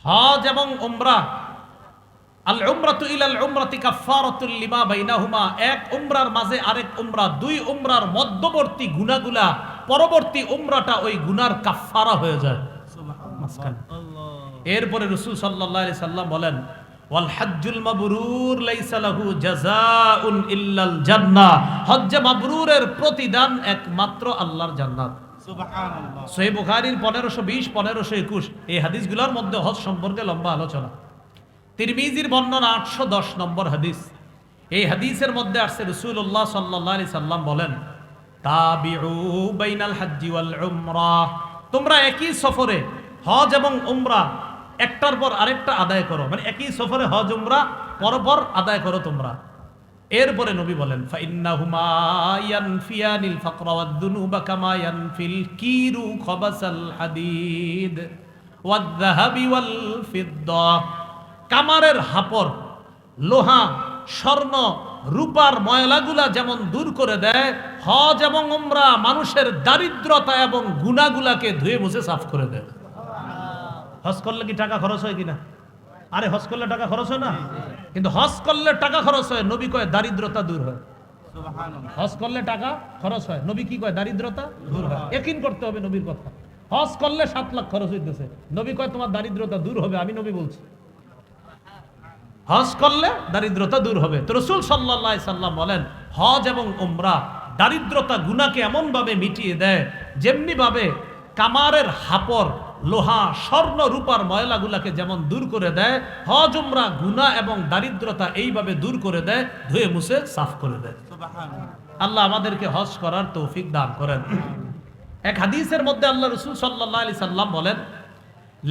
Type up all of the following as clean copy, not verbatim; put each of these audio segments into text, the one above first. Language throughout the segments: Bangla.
হজ এবং উমরা, আল উমরাতু ইলাল উমরাতি কাফফারাতুল লিমা বাইনাহুমা, এক উমরার মাঝে আরেক উমরা, দুই উমরার মধ্যবর্তী গুনাহগুলা পরবর্তী উমরাটা ওই গুনার কাফফারা হয়ে যায়। সুবহানাল্লাহ। এরপরে রাসূল সাল্লাল্লাহু আলাইহি সাল্লাম বলেন, ওয়াল হজ্জুল মাবরুর লাইসা লাহু জাযাউন ইল্লাল জান্নাহ, হজ্জে মাবরুরের প্রতিদান একমাত্র আল্লাহর জান্নাত। সুবহানাল্লাহ। সহিহ বুখারীর 1520 1521 এই হাদিসগুলোর মধ্যে হজ সম্পর্কে লম্বা আলোচনা। তিরমিজির বর্ণনা 810 নম্বর হাদিস। এই হাদিসের মধ্যে আসছে রাসূলুল্লাহ সাল্লাল্লাহু আলাইহি সাল্লাম বলেন, তাবিউ বাইনাল হজ্জি ওয়াল উমরা, তোমরা একই সফরে হজ এবং উমরা একটার পর আরেকটা আদায় করো, মানে একই সফরে হজ উমরা পরপর আদায় করো তোমরা। এরপরে নবী বলেন, ফাইন্নাহুমা ইয়ানফিয়ানিল ফাকরা ওয়াদ দুনুবা কামা ইয়ানফিল কিরু খাবাসাল হাদিদ ওয়াদ যাহাবি ওয়াল ফিদ্দা, কামারের হাপর, লোহা, স্বর্ণ, রূপার ময়লাগুলা যেমন দূর করে দেয়, হজ এবং উমরা মানুষের দারিদ্রতা এবং গুনাহগুলাকে ধুয়ে মুছে সাফ করে দেয়। হজ করলে কি টাকা খরচ হয় কিনা? আরে হজ করলে টাকা খরচ হয় না, কিন্তু হজ করলে টাকা খরচ হয়, নবী কয় দারিদ্রতা দূর হয়। হজ করলে টাকা খরচ হয়, নবী কি কয় দারিদ্রতা দূর হয়। ইয়াকিন করতে হবে নবীর কথা। হজ করলে 7 লাখ খরচ হইতেছে, নবী কয় তোমার দারিদ্রতা দূর হবে, আমি নবী বলছি হজ করলে দারিদ্রতা দূর হবে। তো রাসূল সাল্লাল্লাহু আলাইহি সাল্লাম বলেন, হজ এবং উমরা দারিদ্রতা গুনাহকে এমন ভাবে মিটিয়ে দেয় যেমনি ভাবে কামারের হাপর, লোহা, স্বর্ণ, রূপার ময়লাগুলাকে যেমন দূর করে দেয়, হজ উমরা গুনাহ এবং দারিদ্রতা এইভাবে দূর করে দেয়, ধুয়ে মুছে সাফ করে দেয়। সুবহানাল্লাহ। আল্লাহ আমাদেরকে হজ করার তৌফিক দান করেন। এক হাদিসের মধ্যে আল্লাহ রাসূল সাল্লাল্লাহু আলাইহি সাল্লাম বলেন,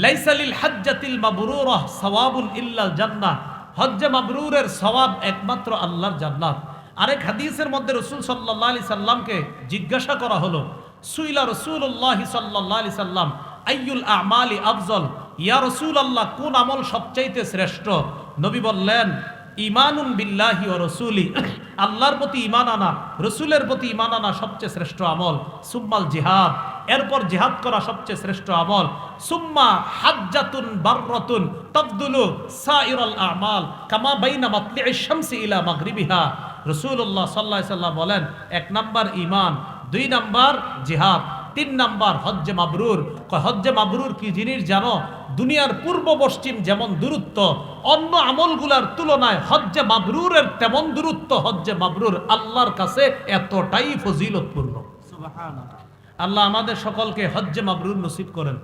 লাইসা লিল হজ্জাতিল মাবরুরাহ সাওয়াবুন ইল্লাল জান্নাহ, হজ্জে মাবরুরের সওয়াব একমাত্র আল্লাহর জান্নাত। আরেক হাদিসের মধ্যে রাসূল সাল্লাল্লাহু আলাইহি সাল্লামকে জিজ্ঞাসা করা হলো, সুইলা রাসূলুল্লাহ সাল্লাল্লাহু আলাইহি সাল্লাম আইয়ুল আমালি আফজল, ইয়া রাসূলুল্লাহ কোন আমল সবচাইতে শ্রেষ্ঠ? নবী বললেন, ঈমানুন বিল্লাহি ওয়া রাসূলি, আল্লাহর প্রতি ঈমান আনা, রাসূলের প্রতি ঈমান আনা সবচেয়ে শ্রেষ্ঠ আমল। সুম্মাল জিহাদ, এরপর জিহাদ করা সবচেয়ে শ্রেষ্ঠ আমল। সুম্মা হাজ্জাতুন বাররাতুন তাফদুলু সাইরাল আমাল কামা বাইনা মাতলি'আশ শামসি ইলা মাগরিবিহা। রাসূলুল্লাহ সাল্লাল্লাহু আলাইহি সাল্লাম বলেন, 1 নাম্বার ঈমান, 2 নাম্বার জিহাদ, 3 নাম্বার হজ্জে মাবরুর। হজ্জে মাবরুর কি জিনিস জানো? দুনিয়ার পূর্ব পশ্চিম যেমন দূরত্ব, অন্য আমলগুলার তুলনায় হজ্জে মাবরুরের তেমন দূরত্ব। হজ্জে মাবরুর আল্লাহর কাছে এতটাই ফজিলতপূর্ণ। সুবহানাল্লাহ। আল্লাহ আমাদের সকলকে হজ্জে মাবরুর নসিব করেন।